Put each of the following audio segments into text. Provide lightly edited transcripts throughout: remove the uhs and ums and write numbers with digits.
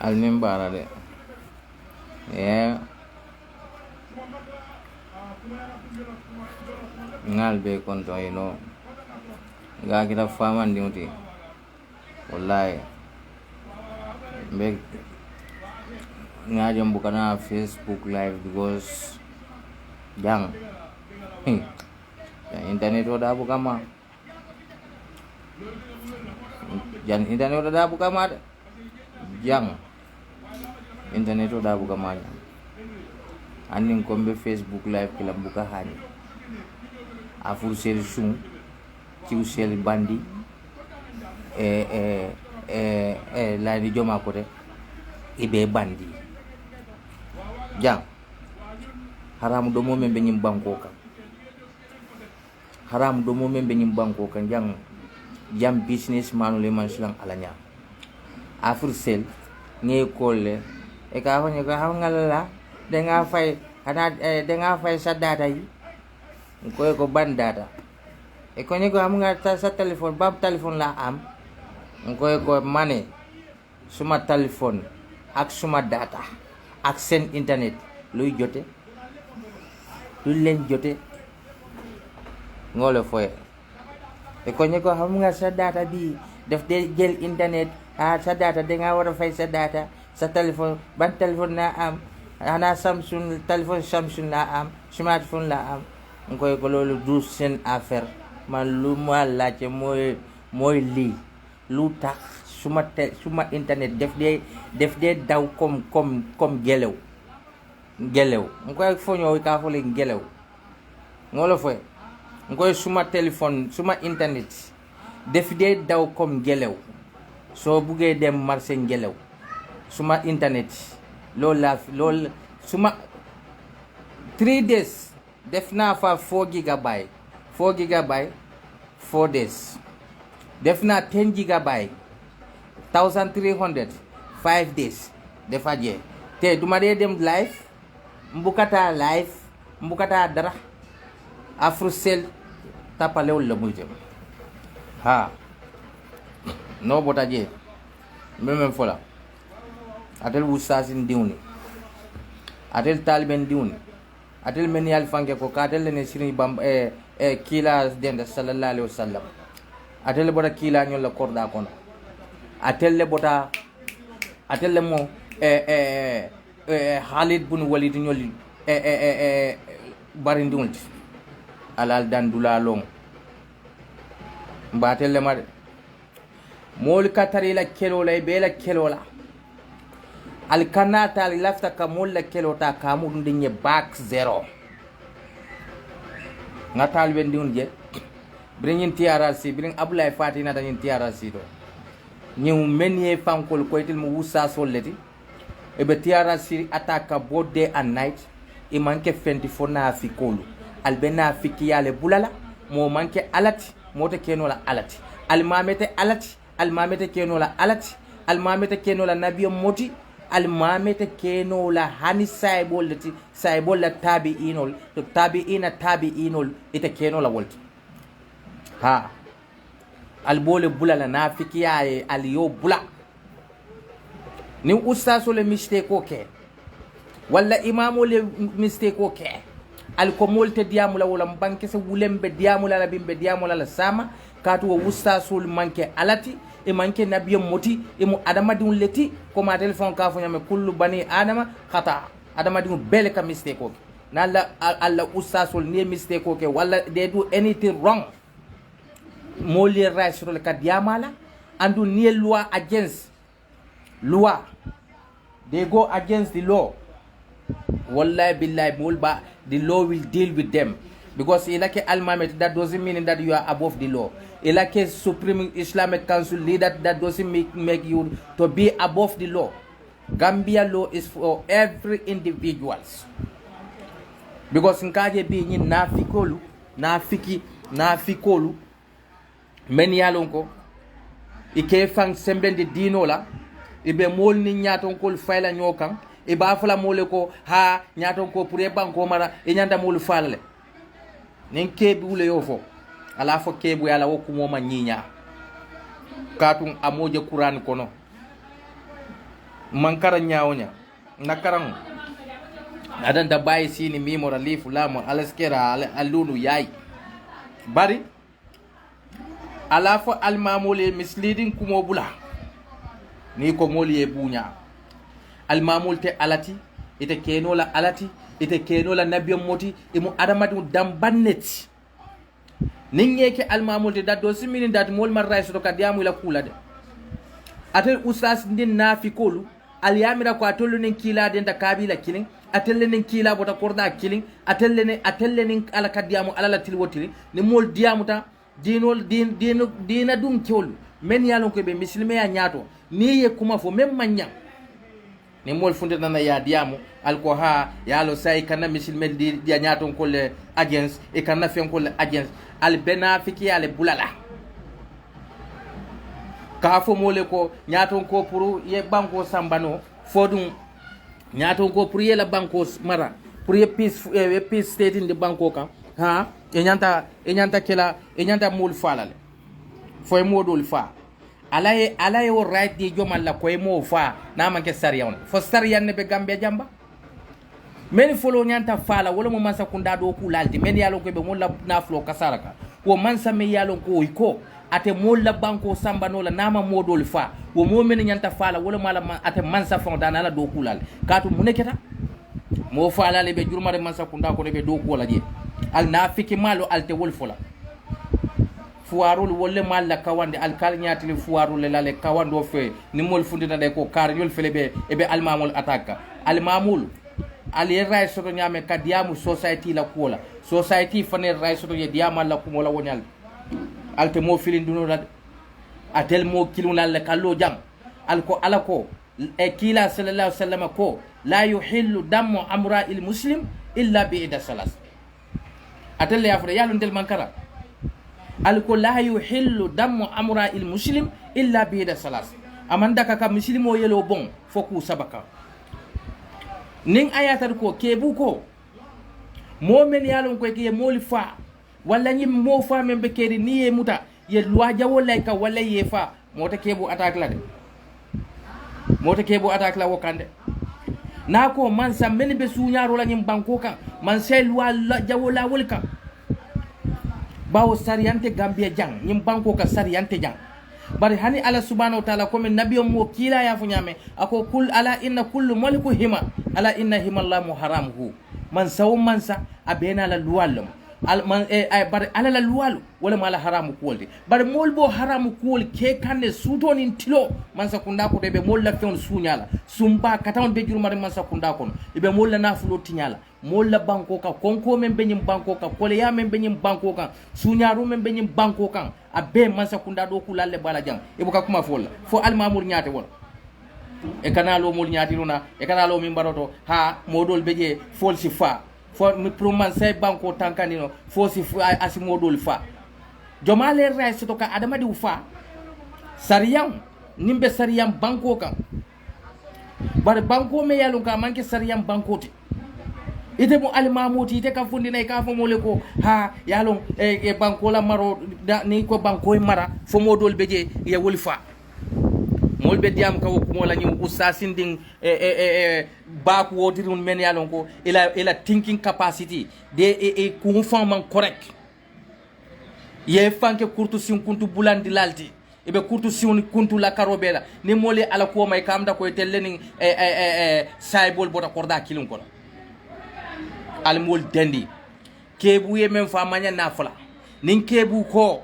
almin bara de ngal be konto ga kita faman diuti wallahi be ngajam bukana Facebook live because jang internet udah buka mah jangan internet udah buka mah jang internet udah buka mah aning kombe Facebook live kila buka hani afur sel sum kiu sel bandi la ni joma ko de ibe bandi jang haram do momen be nyim banko kan haram do momen be nyim banko kan jam business manu le man silang alanya afur sel nge kolle e ka ho ka ngalla de nga fay kana de nga fay sa data yi ko ban data e ko ni ko am nga sa telephone bab telephone la am ko mané suma telephone ak suma data ak sen internet luy joté lu len joté ngolo foye e ko ni ko am nga sa data bi def de jël internet sa data de nga wara fay sa data sa telephone ban telephone na am ana Samsung telephone Samsung la am smartphone la am ngoy ko lolu du sen affaire man lu ma laacc moy li lu tax suma internet def de daw comme gelew ngoy fo ñoy ka fo le gelew ngolo foy ngoy suma téléphone suma internet def de daw comme gelew so bugé dem marché gelew suma internet lol suma 3 days def na fa 4 gigabyte 4 days def na 10 gigabyte 1300 5 days defa je te duma de dem live mbukata dara afrusel tapalew la muy dem ha no bota je même fola atel wusasin diwni atel taliben diwni atel men yal fanke ko katel ne siri bam kila dende sallallahu alaihi wasallam atel bota kila nyol la korda kono atel le bota atel le mo Khalid bun Walid nyol barindi wonti alal dandula long mbatel le made mol katari la kelo lay be la kelo la al kanata al lafta kamol la kelo ta kamu ndinye back 0 ngatal wendi unje bring TRC bring Abdoulaye Fatina tan TRC do ñew menye fankol koytel mo wusa solleti e be TRC attaque both day and night e manke fenti fona fi kolu al bena fikiyale bulala mo manke alati mote kenola alati al mamete alati al mamete kenola alati al mamete kenola nabiyo moti al mamete kenola hani saibol la tabi'inol to tabi'inol ite kenola wolti ha al bole bulala nafikiya al yo bula ni ustaso le mistake ke walla imamu le mistake ke al ko molte diamula wala banke se wulembe diamula la bimbe diamula la sama katu wo ustaso le manke alati e manke nabiyo moti e mu adama di leti ko ma telephone ka fo nyame kullu bani adama khata adama di bele ka mistake ko na alla ustaso ne mistake ko ke walla they do anything wrong moli raisro le ka diamala andu ni loi against loi they go against the law wallahi billahi mulba the law will deal with them because ilake almamet that doesn't mean that you are above the law ilake supreme islamic council leader that doesn't make you to be above the law. Gambia law is for every individuals because nkaje bi ni nafikolu men yalonko ike fang semblende dino la ibe mol ni nyaton ko fayla nyokan e ba fala mole ko ha nyaton ko pour e banko mara e nyanda mol falale nen kebi wule yo fo ala fo kebu yala woku mo ma nyinya katun amoje Qur'an kono mankara nyaonya nakaran adan da bayi sini mimora lifu lamo alaskera alunu yayi bari alafa almamule misleading kumo bula ni ko moli e bunya almamul te alati ite kenola alati ite kenola nabiyam moti imu adamadu dambanneti ningeke almamul te daddo simini dat mol marray so ka diamu la kula de atel usas ndin nafikolu alyamira ko atollu nen kila den da kabila kilin atelle nen kila bota korda kilin atelle nen ala kadiamu ala la tilwotiri ni mol diamuta dina dum kewlu men yalon ko be muslime ya nyato ni ye kuma fo mem manya ni mol funde nana ya diamu alko ha yalo sai kana muslime di nyato ko le agents e kana fen ko le agents al benafiki ale bulala ka fo mole ko nyato ko pour ye banko sambano fodum nyato ko pour ye la banko mara pour ye peace state in de banko kan ha e nyanta kela e nyanta mul falale foy modul fa alaye o right di jomal la koy mo fa na manke sariya on fo sariya ne be gambe jamba men folo nyanta fala wala mo mansa kunda do kulalti men yalo ko be mon la naflo kasaraka wo mansa me yalo ko iko ate mol la banko sambano la nama modul fa wo mo men nyanta fala wala mala ate mansa fon dana la do kulal katu muneketa mo fala le be jurmare mansa kunda ko be do ko la je al nafiki malo alte wolfola fuarul wolle mal la kawande al kal nyaati fuarul le lale kawando fe ni mol fundina de ko kar yol fele be e be al mamul attaque al mamul al ray soto nyame kadiamu society la kola society fane ray soto ye diama la ko mola wonyal alte mo filin duno la atel mo kiluna la kallo jam al ko alako e kila sallallahu alaihi wasallam ko la yuhillu damu amra il muslim illa bi ida salas atelle yafre yalon del mankara alko la yuhillu damu amra il muslim illa bi da salas amanda kaka muslimo yelo bon foku sabaka ning ayatar ko kebu ko momen yalon ko ke moli fa walla nyim mo fa men be kedi ni e muta ye loi jawo lay ka walla ye fa mota kebu attaque la de mota kebu attaque la wokande nako man sa men be suñaro la nyim banko kan man sey loi jawo la wolka bawo sariyante gambia jang nyim banko ka sariyante jang bari hani ala subhanahu wa ta'ala ko men nabiyo mo kila ya funyame ako kul ala inna kullu maliku hima ala inna himallahu haramuhu man saw man sa abena la luwalum al man bari ala la luwalu wala mala haramu kuwolde bari molbo haramu kuwol ke kande sutoni tilo man sa kunda ko be mol la fen sunyala sumba katawan be jurmare man sa kunda ko be mol la nafulo tinyala mol la banko ka konko men be nyim banko ka kole ya men be nyim banko ka sunyaru men be nyim banko kan abe man sa kunda do kulalle bala jang e buka kuma folla fo al mamur nyaate won e kanalo mol nyaati runa e kanalo min baroto ha modol beje fol si fa fo mi proman say banko tankanino fo si asi modol fa jomale ray soto ka adama di fa sariyam nimbe sariyam banko kan bar banko me yalon ka manke sariyam banko ti ite mo almamuti ite ka fundina ka fo mole ko ha yalon e banko la maro ni ko banko e mara fo modol beje ya wolfa molbe diam ka ko mola nyum usasin ding baku wotirun men yalon ko ila thinking capacity de ko man correct ye fanke kurtu sin kuntu bulandi lalti ibe kurtu sin kuntu la karobela ni mole ala ko may kamda ko tellening saybol bota korda kilun ko al mol dendi kebu ye men fa manya nafala nin kebu ko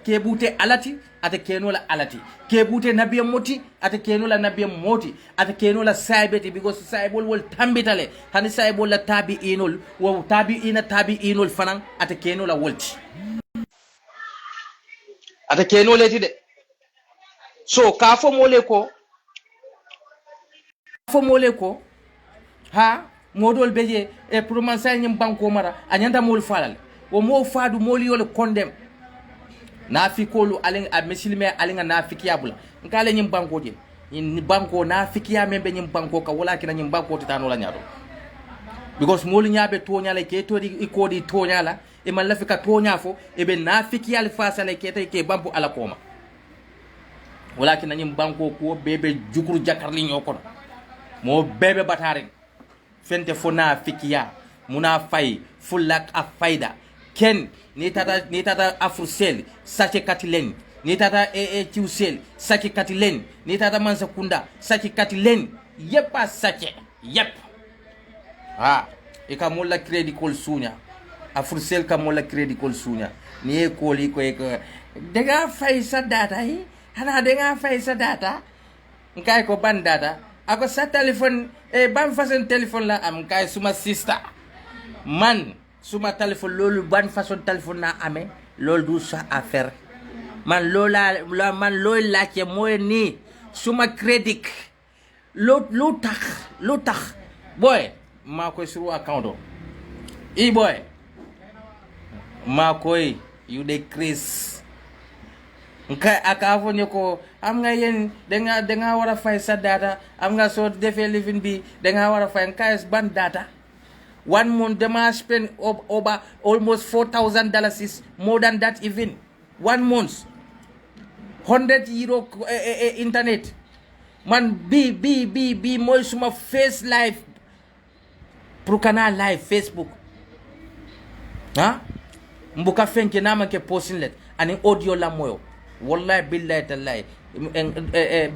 kebute alati ata kenola alati kebute nabiyam moti ata kenola nabiyam moti ata kenola saibeti because saibol wol tambitale hani saibol la tabi'inul wa tabi'inul fanan ata kenola wolti ata kenola ti de so ka fo mole ko ha modol beje e pour man say nyim banko mara anyanda mol falal wo mo faadu moli yole condemn nafikolu alen a muslime alen nafiki abula ngale nyim banko je ni banko nafiki ya membe nyim banko ka wala kina nyim banko titano la nyaado because moli nyaabe to nyala ke to di ikodi to nyala e man lafika to nyafo e be nafiki al fasale ke tay ke bambu ala koma walakin nañu banko ko bebe jukuru jakarli ñokono mo bebe batare fente fona fikiya muna fay fulak a fayda ken ni tata afrusel sache katilen ni tata tiusel sache katilen ni tata mansa kunda sache katilen yepa sache yep ika mola credit call sunya afrusel ka mola credit call sunya ni e koli ko dega fay sa data hi hana dega fay sa data ngai ko ban data ako sa telephone ban façon téléphone la am kay suma sister man suma téléphone lolu ban façon téléphone na amé lolu du sa affaire man lola man loy laccé moy ni suma crédit lu tax boy ma koy sur account boy ma koy you decrease nka akafo ñoko am nga yeen da nga wara fay sa data am nga so defé living bi da nga wara fay nka ban data 1 month dema spend over almost $4,000 is more than that even 1 month €100 internet man bi moy suma face live pro canal live Facebook mbuka fenke nama ke posting let ani audio la moyo wallahi billahi tallahi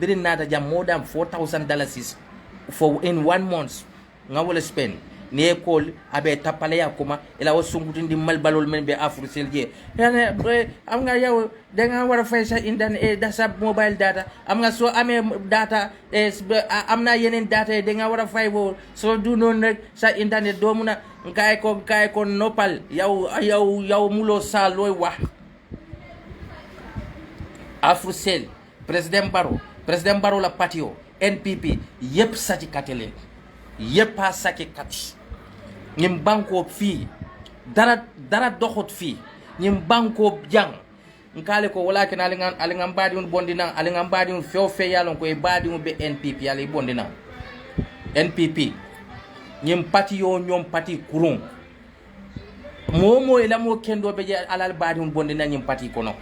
birin nata jam more than $4,000 for in 1 month nga wala spend ni école abe tapale ya kuma ila wasunguti ndi malbalol men be afrusel je yana am nga yaw da nga wara fay sa indan dasa mobile data am nga so amé data am na yenen data da nga wara fay bo so du non rek sa internet do muna kay ko nopal yaw mulo sa loy wax afrusel president Barrow la patio NPP yep sati katele yep pa saki kati ñim banko fi dara doxot fi ñim banko jang ngale ko wala ke alingan badi un bondina alingan badi un fe yalon ko e badi un be NPP yalla bondina NPP ñim pati yo ñom pati kurun momo ila mo kendo be alal badi un bondina ñim pati kono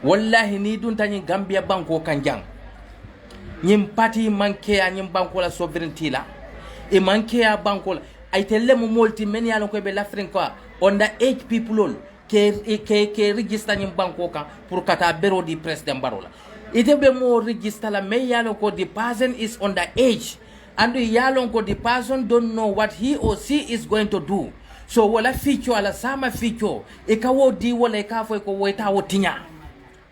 wallahi ni dun tani Gambia banko kan jang ñim pati manke ya ñim banko la sovereignty la e manke ya banko la ay telle mo molti men ya ko be l'Afrique on the 8 people ke register ñim banko kan pour kata bureau di president Barrow la ite be mo register la men ya ko the person is on the age and ya ko the person don't know what he or she is going to do so wala feature ala sama feature e ka wodi wala e ka fo ko weta wotinya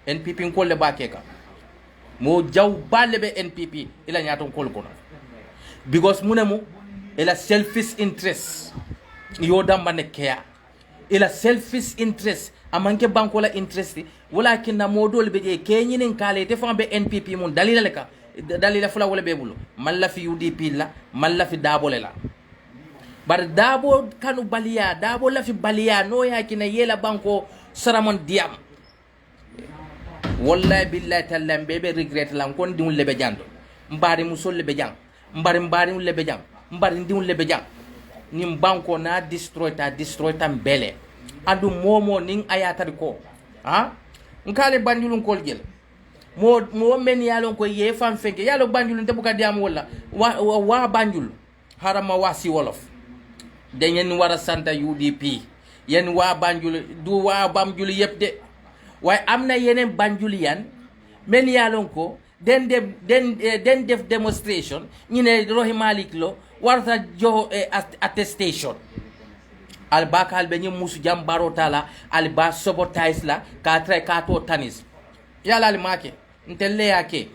NPP ko le bakeka mo jaw balle be NPP ila nyaton kol kono because munemu ila selfish interest yo damba ne kea ila selfish interest amanke banko la interest walakin na modol be je kenyinin kale te fa be NPP mun dalila fula wala be bulu man la fi UDP la man la fi dabole la bar dabo kanu baliya dabo la fi baliya no yakina yela banko saramon diam wallahi billahi tallam bebe regret lan kon diun lebe jando mbari musol lebe jang mbari lebe jang mbari diun lebe jang nim banko na destroy ta mbele adu momo ning ayata ko nkale bandulun kol gel mo men yalon ko ye fam fenke yalo bandulun te buka diam wala wa bandul harama wasi wolof denyen wara santa UDP yen wa bandul du wa bamjul yep de way amna yenen banjulian men yalon ko den def demonstration ñine Rohey Malick Lowe warta jo attestation albakal be ñi musu jambaro tala alba sabotage la ka tre ka to tanis yala al make ntelle yake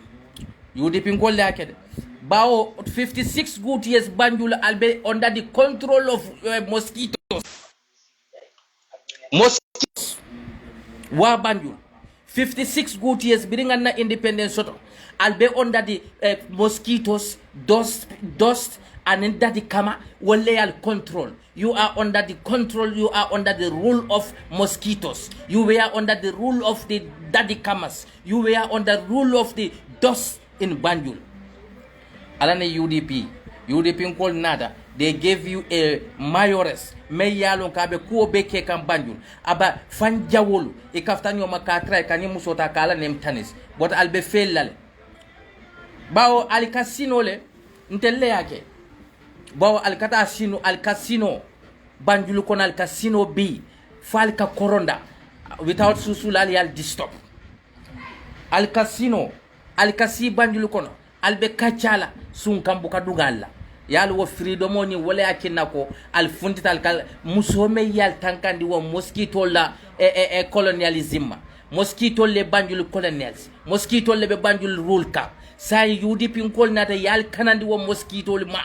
UDP ngol yake de bawo 56 good years banjul albe under the control of mosquitoes wa banjul 56 good years biringa na independence soto albe under the mosquitoes dust and under the kama wale control you are under the control you are under the rule of mosquitoes you were under the rule of the daddy kamas you were under the rule of the dust in banjul alane UDP ngol nada they gave you a mayores me yalon kabe ko be ke kam Banjul aba fan jawolu e kaftanyo makatra e kanyi musota kala nem tanis but albe fellale bawo al casino le ntelle yake bawo al casino Banjul kon al casino bi falka koronda without susulal yal distop al casino al kasi Banjul kono albe kachala sun kambu kadugalla yal wo freedom oni wala akinna ko al fundital kal musome yal tankandi wo mosquito la colonialism mosquito le Banjul colonials mosquito le be Banjul rule ka say UDP kol nata yal kanandi wo mosquito le ma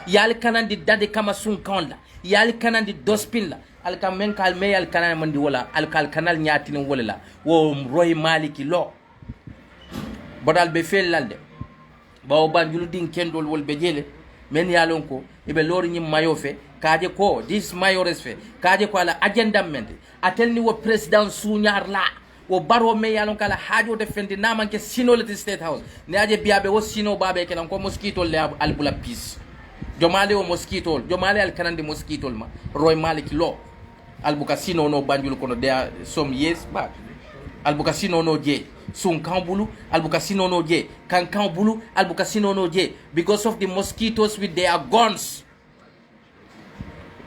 yal kanandi dade kama sun kanda yal kanandi dospin la al kam men kal me yal kanandi mandi wala al kal kanal nyaatini wala la wo roy maliki lo bodal be fellalde bawo Banjul din kendol wol be jele men yalon ko ibe lori nyim mayo fe kaje ko this mayores fe kaje ko ala agenda men atelni wo president sunyar la wo baro me yalon kala hajo defendi namanke sinolati state house ne aje biabe wo sino babe kenan ko mosquito le albula peace jomale wo mosquito jomale al kanandi mosquito ma roy maliki lo albuka sino no Banjul kono there some years back albuka sino no je sun kambulu albuka sino no je kan kambulu albuka sino no je because of the mosquitoes with their guns.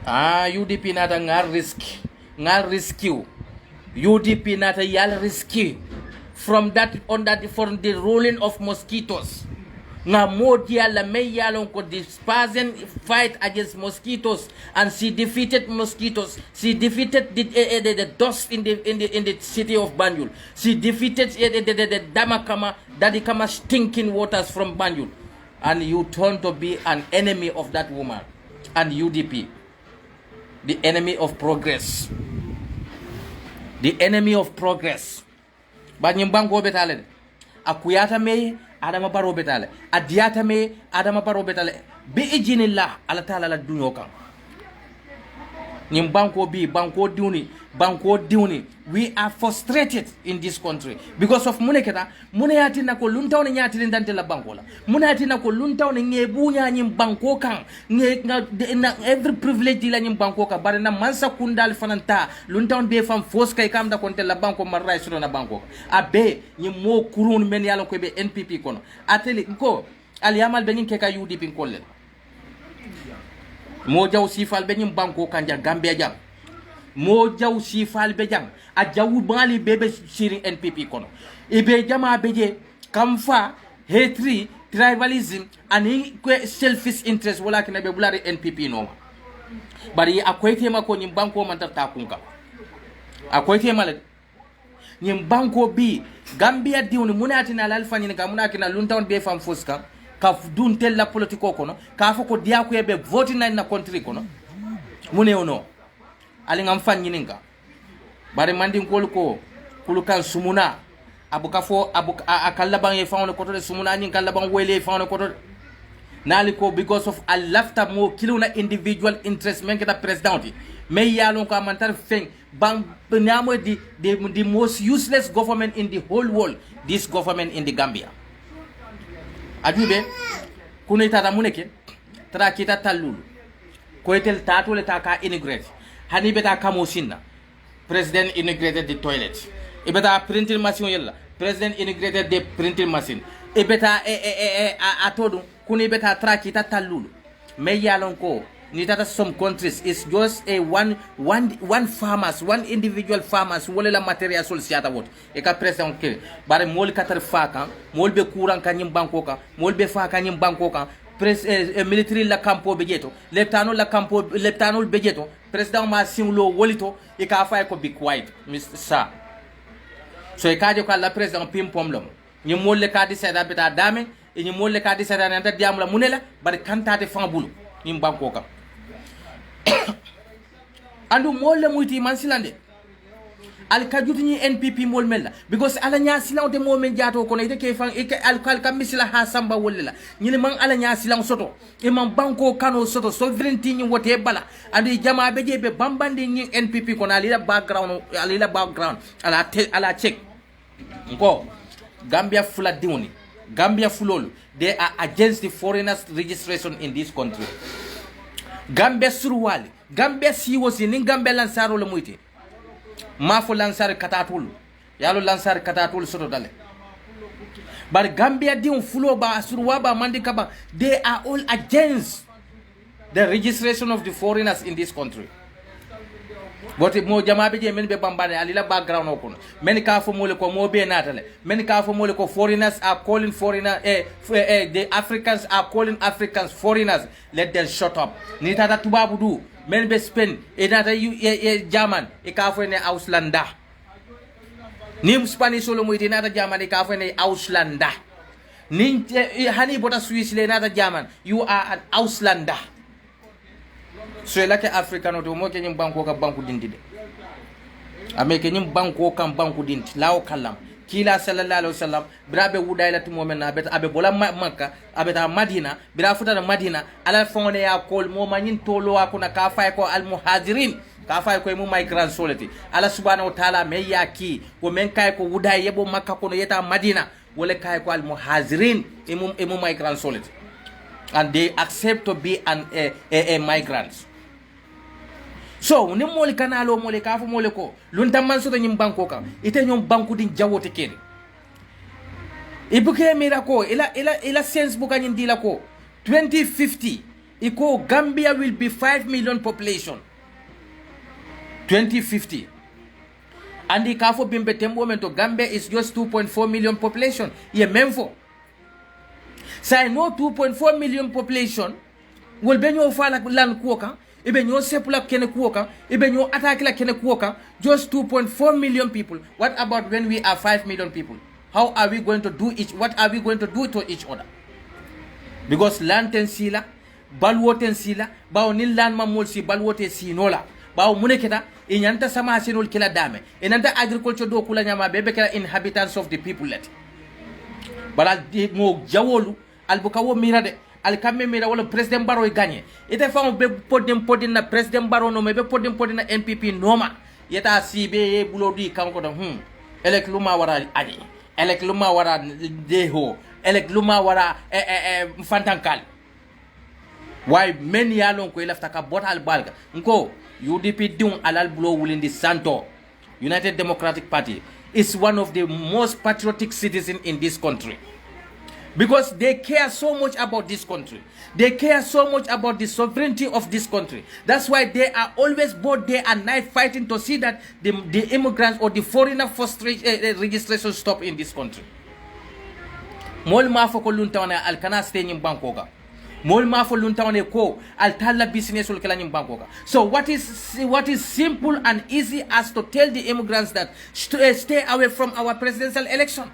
UDP nata ngar rescue UDP nata yal rescue from that from the ruling of mosquitoes nga modi ala me yalon ko this person fight against mosquitoes and she defeated mosquitoes, she defeated the dust in the city of Banjul, she defeated the damakama dadikama stinking waters from Banjul, and you turn to be an enemy of that woman and UDP, the enemy of progress, the enemy of progress. But nyimbango betale akuyata me Adama Barrow betale adiata me Adama Barrow betale bi ijinillah ala taala la dunyo kan nyim banko diuni we are frustrated in this country because of muneketa munayati na ko luntaw ne nyati ndante la banko la munayati na ko luntaw ne ngebunya nyim banko kan na every privilege la nyim banko ka bare na mansa kundal fananta luntaw be fam fos kay kam da konte la banko marray suro na banko abe nyim mo kurun men yalla ko be NPP kono ateli ko al yamal be nyim ke ka UDP kolle mo jaw sifal be nyim banko kanja Gambia jam mo jaw sifal be jam a jawu bali bebe siri NPP kono ibe jama beje kamfa hatred tribalism and selfish interest wala kina be bulari NPP no bari akoy tema ko nyim banko man ta kunka akoy tema le nyim banko bi Gambia diwni munati na lal fanyini ka munaki na luntawn be fam foska ka dun tel la politiko kono ka foko dia ko be vote na country kono mune ono ali ngam fanyininga bare mandin ko kulukan sumuna abuka fo abuka akalla bang e fawne koto de sumuna nyin kala bang wele fawne koto naliko because of a lafta mo kiluna individual interest men keta president me yalon ko amantar feng bang nyamo the most useless government in the whole world, this government in the Gambia. Ajube kuno itata muneke tara kita talulu ko etel tato le taka integrate hani beta kamo sinna president integrated the toilet e beta printing machine yella president integrated the printing machine e beta atodu kuno beta tara kita talulu me yalon ko ni tata some countries is just a one farmers, one individual farmers wala la material sol siata wot e ka president ke bare mol katar faka mol be courant kanyim banko ka mol be fa kanyim banko ka military la campo bejeto leptano bejeto president ma simlo wolito e ka fa ko be quiet Mr. Sa so e ka de ko la president pim pomlom ni mol le ka di seda beta dame e ni mol le ka di seda nanta diamla munela bare kantate fambulu ni banko ka andu molle muyti man silande al kajuti ni NPP mol mella because ala nya silaw de mo men jaato ko ne de ke fan e al kal kam misila ha samba wolla ni man ala nya silaw soto e man banko kano soto sovereignty ni wote bala andi jama be je be bambande ni NPP ko na lila background ala check ko Gambia fula diwni Gambia fulolu they are against the foreigners registration in this country Gambe surwali Gambe siwosi nin Gambe lansaro le muyti mafo lansar katatul yalo lansar katatul soto dale but Gambia diun fulo ba surwa ba mandika ba they are all against the registration of the foreigners in this country. But mo jamabe je men be bambane alila background okono men ka fo mole ko mo be natale men ka fo mole ko foreigners are calling the Africans are calling Africans foreigners. Let them shut up. Ni tata tubabu du men be Spain e nata German e ka fo ne Auslanda ni Spanish solo mo nata German e ka fo ne Auslanda ni hani bota Swiss le nata German you are an Auslander. So like African to mo kenyim banko ka banku dindide ame kenyim banko kan banku dint law kalam kila sallallahu alaihi wasallam brabe wudayla to mo men abet abe bola makka abeta madina bra futa na madina ala fone ya kol mo manyin tolo akuna ka fay ko al muhajirin ka fay ko mo migrant solati ala subhanahu wa ta'ala me yaki ko men kay ko wuday yebo makka ko no yeta madina wala kay ko al muhajirin emu migrant solati and they accept to be a migrants. So ni moli kanalo moli kafu moli ko lunta man soto nyim banko kan ite nyom banku din jawote kene ibuke mira ko ila sense buka nyin dila ko 2050 iko Gambia will be 5 million population 2050 and the kafo bimbe tembo mento Gambia is just 2.4 million population ye memfo so I know 2.4 million population will be nyo fala lan kuoka ibe nyo sepula kene kuoka ibe nyo attack la kene kuoka just 2.4 million people. What about when we are 5 million people? How are we going to do what are we going to do to each other? Because land ten sila balwoten sila bawo ni land mamol si balwote sinola bawo muneketa inyanta sama sinol kila dame inanta agriculture do kula nyama bebe kala inhabitants of the people let bala mo jawolu albukawo mirade alkamme mira wala president Barrow gagné ite fam be podin na president Barrow no me be podin na MPP noma yeta sibe bulodi kanko do elek luma wara ani elek luma wara deho elek luma wara fantankal why men yalon ko ilafta ka botal balga nko UDP dun alal bulo wulindi santo United Democratic Party is one of the most patriotic citizens in this country. Because they care so much about this country. They care so much about the sovereignty of this country. That's why they are always both day and night fighting to see that the immigrants or the foreigner registration stop in this country. Mol mafo ko luntawana alkana stay in Bangkok. Mol mafo luntawana ko altala business ul kala in Bangkok. So what is simple and easy as to tell the immigrants that stay away from our presidential election.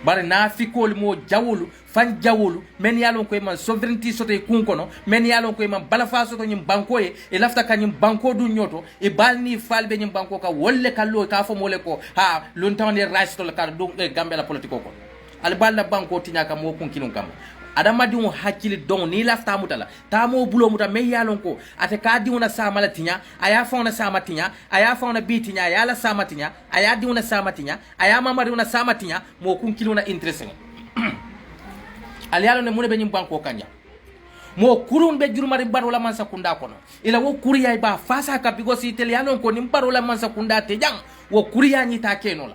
Bare na fikol mo jawulu fan jawulu men yalon ko man sovereignty soto kunkono men yalon ko man balafa soto nyim banko e lafta kanyim banko du nyoto e balni falbe nyim banko ka wolle kallo ka fo mole ko ha lon tawne rice to ka do gambe la politiko ko al balla banko tinya ka mo kunkinun kam adama di on hakili don ni lafta mutala tamo bulo muta men yalon ko ate ka di ona samala tinya aya fa ona sama tinya aya fa ona bitinya aya la sama tinya aya di ona sama tinya aya mama di ona sama tinya mo kunkilo na interest ali yalo ne mune be nyim banko kanya mo kurun be jurumari barola man sakunda kono ila wo kuriya ba fasa ka bigo si tel yalon ko nim barola man sakunda te jang wo kuriya ni ta kenola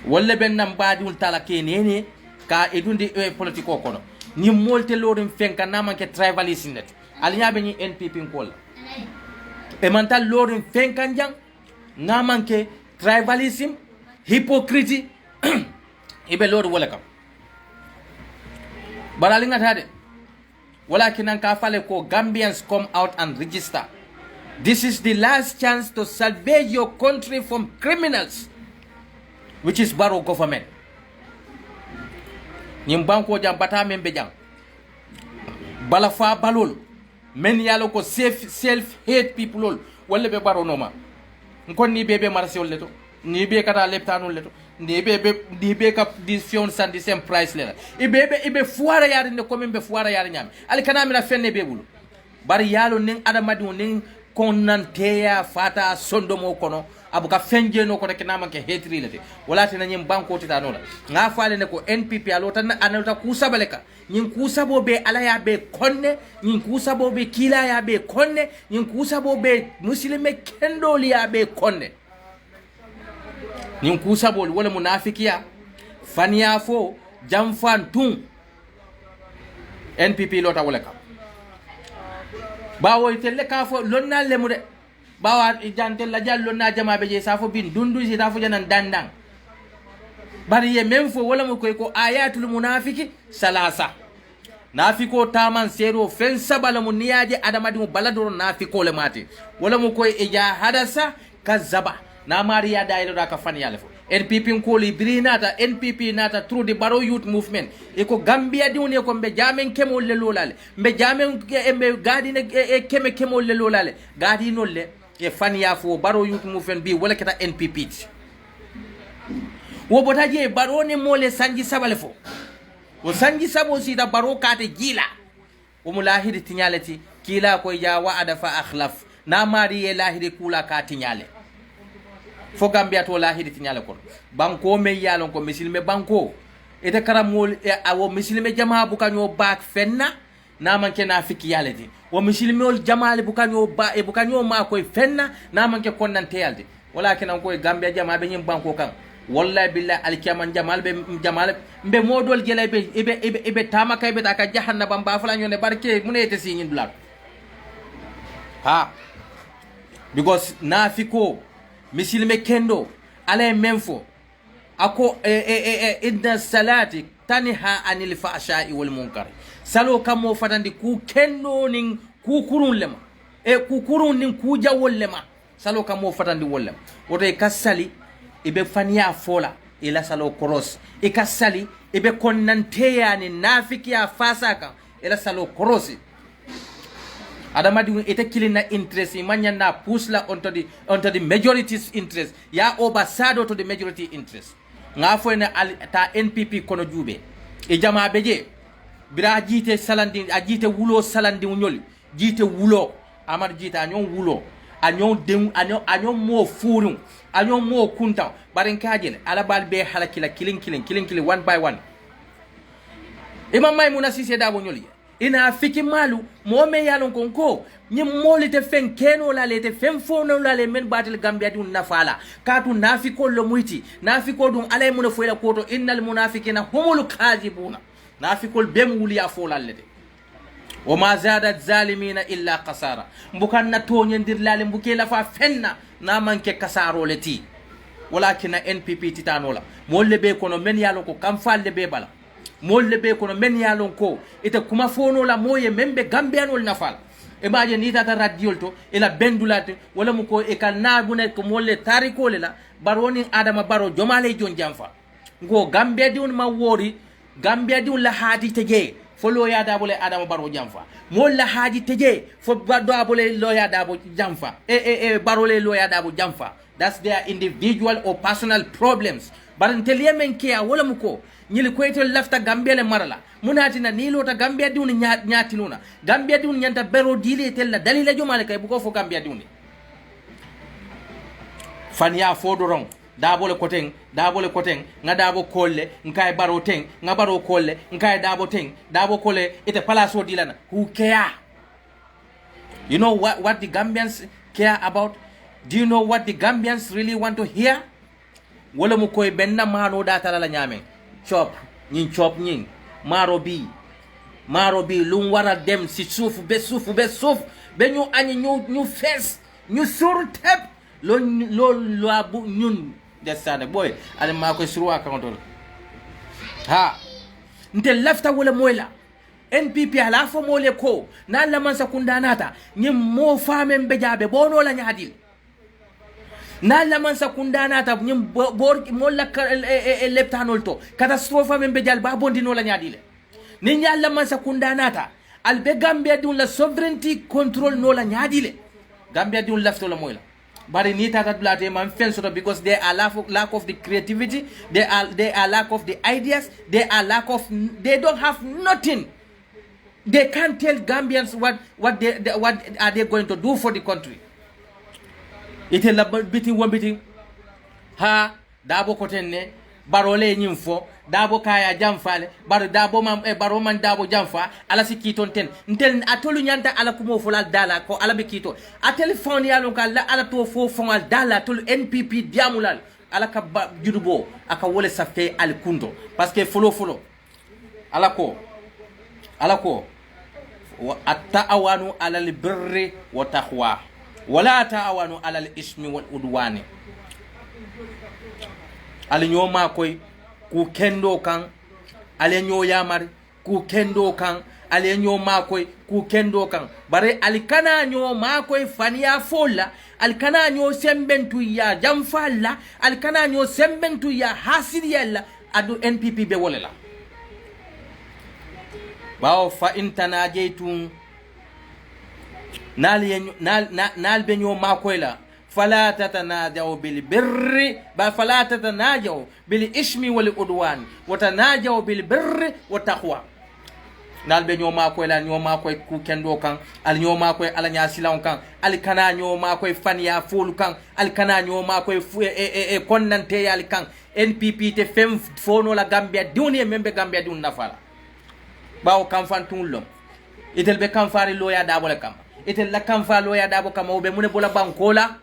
wolle ben nam baadi ul tala kenene ka edundi politiko kono ni molte lorin fenka namanke tribalism net aliyabe ni NPP kola e mental lorin fenka jang namanke tribalism hypocrisy ibe lor wala kam baralinga tade walakin an ka fale ko Gambians come out and register. This is the last chance to salvage your country from criminals, which is Barrow government. Nyimbanko jam bata membe jam balafa balol men yalo ko self hate people wala be Barrow noma nkon ni bebe marché wala to ni be kata leptanul leto ni be ka dision sandi sem price lela ibe fuara yari ne ko membe fuara yari nyam al kana mi la fenne be bulu bar yalo nen adamadi nen konnanteya fata sondomo kono abuka fenje no ko rek nama ke hetri lete wala tan nyim banko tita no la nga faale ne ko NPP alota analota ku sabaleka nyin ku sabo be ala ya be konne nyin ku sabo be kila ya be konne nyin ku sabo be muslime kendoli ya be konne nyin ku sabo wala munafikiya faniya fo jamfan tun NPP lota wala ka bawo itelle ka fo lonna le mu de bawa jantel la jallo na jama be je safo bin dundu si safo janan dandang bari ye même fo wala mo koy ko ayatul munafiki salasa nafiko taman sero fen sabala mu niyaje adamadi mu baladoro nafiko le mati wala mo koy e ja hadasa kazaba na mariya dairo da ka fan yale fo NPP ko li brinata NPP nata through the Barrow Youth Movement eko Gambia diwne ko mbe jamen kemol le lolale mbe jamen mbe gadine keme kemol le lolale gadi nolle e faniya fo Barrow Youth Movement bi wala kata NPP wo botaje Barrow ne mole sanji sabale fo wo sanji sabo si da Barrow kate gila wo mulahidi tinyalati kila ko ja wa ada fa akhlaf na mari e lahidi kula ka tinyale fo Gambia to lahidi tinyale ko banko me yalon ko misilme banko ete karamol e awo misilme jama bu kanyo bak fenna na manke na fiki yaledi wo misilmol jamaale bu kanyo ba e bu kanyo ma koy fenna na manke konnante yalde walakin an koy Gambia jama be nyim banko kan wallahi billahi alkiyaman jamal be jamal be modol gele be ibe tama kay be ta ka jahannaba ba fala nyone barke munete si ngin dulat ha because na fiko misilme kendo ala menfo ako inna salati tanha anil fahsha'i wal munkar salo kamo fatandi ku kendo nin ku kurun lema ku kurun nin ku jawol lema salo kamo fatandi wolle woto kasali ibe faniya fola ila salo koros kasali ibe konnanteya ni nafiki ya fasaka ila salo korosi adamadi ite kilina interest manyana pusla onto the majority's interest ya obasado to the majority interest ngafo ne ta NPP kono jube e jama beje bira jite salandi a jite wulo salandi nyoli jite wulo amar jite anyon wulo anyon dem anyon mo furun anyon mo kunta baren kajele ala bal be halakila kilin one by one imam maymuna sise dabo nyoli ina fiki malu mo me yalon konko ni molite fen keno la lete fen fono la le men batil Gambia dun nafala katu nafiko lo muiti nafiko dum alay mun foyla koto innal munafiqina humul kadhibuna nafikol bem wuli afola lede wa ma zadat zalimina illa qasara mbukan na tonyendir lale mbuke la fa fenna na manke kasaro leti walakin NPP titanola molle be kono men yalon ko kam falle be bala molle be kono men yalon ko ite kuma fono la moye membe Gambianol nafal e baaje ni tata radiol to ila bendulate wala mu ko e kan nabune ko molle tarikole la baroni Adama Barrow jomale jon jamfa ngo Gambia diun ma wori Gambia diun la haadi teje fo loya dabole Adama Barrow jamfa molla haadi teje fo dabole loya dabo jamfa Barrow loya dabo jamfa. That's their individual or personal problems. But until yemen kia wala muko nyili kweto lafta Gambia le marala munati na nilo ta Gambia duni nyati nuna Gambia duni nyanta bero dili tella dalila jomale kay buko fo Gambia duni fanya fodorong dabole koteng nga dabo kolle nkay Barrow teng nga Barrow kolle nkay dabo kolle ite palaso dilana who care? You know what the Gambians care about? Do you know what the Gambians really want to hear? Wala mu koy benna mano data la nyame chop nyin maro bi lu wara dem si suuf be ñu añi ñu fess ñu sur tep lo bu ñun desane boy ale ma ko suru account ha nte lafta wala moyla NPP ala fo mole ko na la man sakunda nata ñim mo famen be jabe bono la nyaadil na la man sakunda nata ñim bor mo la leptanol to catastrophe men be jal ba bondino la nyaadile ni nyalla man sakunda nata al be Gambia dun la sovereignty control no la nyaadile Gambia dun lafto la moyla bari ni tata blate man fenso because they are lack of the creativity, they are lack of the ideas, they don't have nothing. They can't tell Gambians what are they going to do for the country. ite la biti wombiti ha dabo kotenne barole nyimfo dabo kaya jamfale baro dabo mam baro man dabo jamfa ala sikiton ten ntel atolu nyanta ala kumo fulal dala ko ala bikito a telephone yalon ka la ala to fo fongal dala tol NPP diamulal ala ka judubo aka wole safe al kundo parce que folo ala ko wa at-ta'awanu ala al-birri wa taqwa wala ta'awanu ala al-ismi wal udwani ali nyoma koy ku kendo kan ali nyo yamari ku kendo kan ali nyo makoy ku kendo kan bare ali kana nyo makoy faniya fola ali kana nyo sembentu ya jamfalla ali kana nyo sembentu ya hasiriyalla adu NPP be wolela bawo fa intana jeytum nal be nyo makoy la فلا تتناجوا بالبر فلا تتناجوا بالاسم والعدوان وتناجوا بالبر والتقوى nal be nyoma ko la nyoma ko ku kendo kan al nyoma ko ala nya silon kan al kana nyoma ko fania fulu kan al kana nyoma ko konnante yal kan NPP te fem fono la Gambia duni membe Gambia dun nafala bawo kan fantun lom itel be kan fari loya dabole kam itel la kan fa loya dabo kam o be mune bola bankola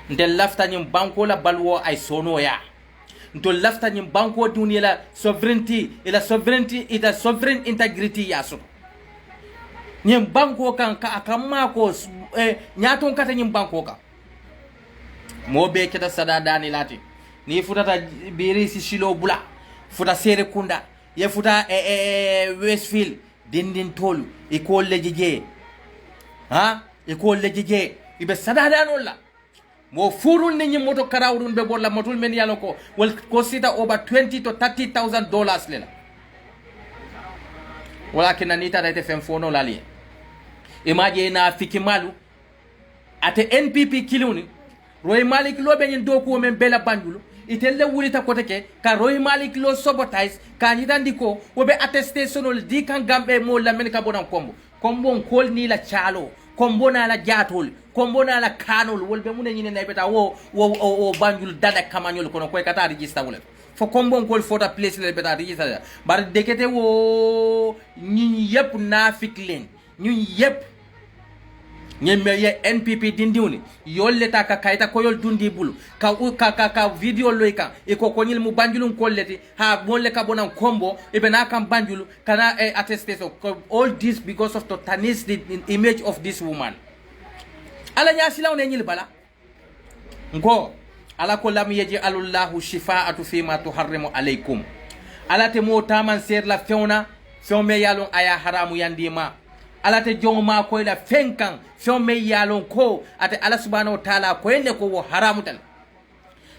ndel lafta nyim banko la balwo ay sono ya ndol lafta nyim banko duni la sovereignty ila sovereign integrity ya so nyim banko kan ka akamma ko nyaton kata nyim banko ka mo be keta sada dani lati ni futata biri si shilo bula futa sere kunda ye futa Westfield dindin tolu école lejeje école lejeje ibe sada danolla mo furul ni moto karawdun be bolla motul men yalo ko wal ko sita over 20 to 30,000 dollars lela walakin anita da fem fono lali imaje na fikimalu ate NPP kiluni Roy Malik lo be nyin doku men bela bandulo itelle wulita koteke ka Roy Malik lo sabotage ka nyidandi ko wobe attestation di kan gambe mo la men ka bonan kombo kol ni la chalo kombo na la jatol kombo na la kanol wolbe mun nyine na beta wo banjul dada kamanyol kono ko kata register wala fo kombo kol fota place le beta register bar dekete wo ñi yep nafik len ñi yep ñemme ye NPP dindiwni yolle ta ka kayta ko yol dundi bulu ka video loy kan e ko konyil mu banjulun kolleti ha molle ka bonan kombo e be na kan banjulu kana attestation all this because of to tarnish the image of this woman ala nya silaw ne nyil bala ngo ala ko lam yaji alullahu shifaa'atu fi ma tuharrimu alaykum ala te mo taman ser la fewna fewme yalon aya haramu yandima ala te jongma ko la fenkan fewme yalon ko ate ala subhanahu wa ta'ala ko ende ko wo haramu tal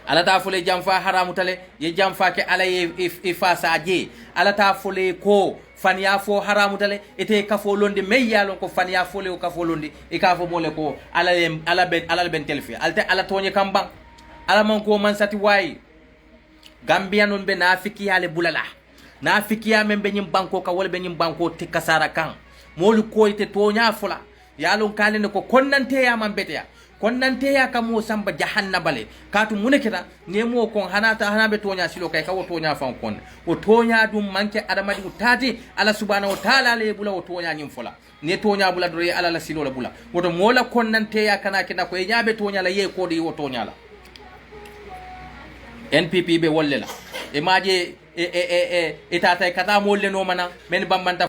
ala ta fule jamfa haramu tale ye jamfa ke ala ye ifasa je ala ta fule ko faniya fo haramu tale ete kafo londi me yalon ko faniya fole o kafo londi e kafo mole ko ala ben telfi alte ala tonye kambang ala man ko man sati way Gambia non be nafiki yale bulala nafiki ya membe nyim banko ka wala be nyim banko tikasara kan molu ko ite tonya fula yalon kalene ko konnante ya man beteya konnante ya kamo samba jahannabale katu muneketa nemo kon hanabe tonya silo kay kawo tonya fan kon o tonya dum manke adamadi utati ala subhanahu wa ta'ala le bula o tonya nyim fula ne tonya bula dore ala la silo la bula woto mola konnante ya kana kina ko nyabe tonya la ye ko di o tonya la NPP be wollela e maje e tata kata molle no mana men bambanta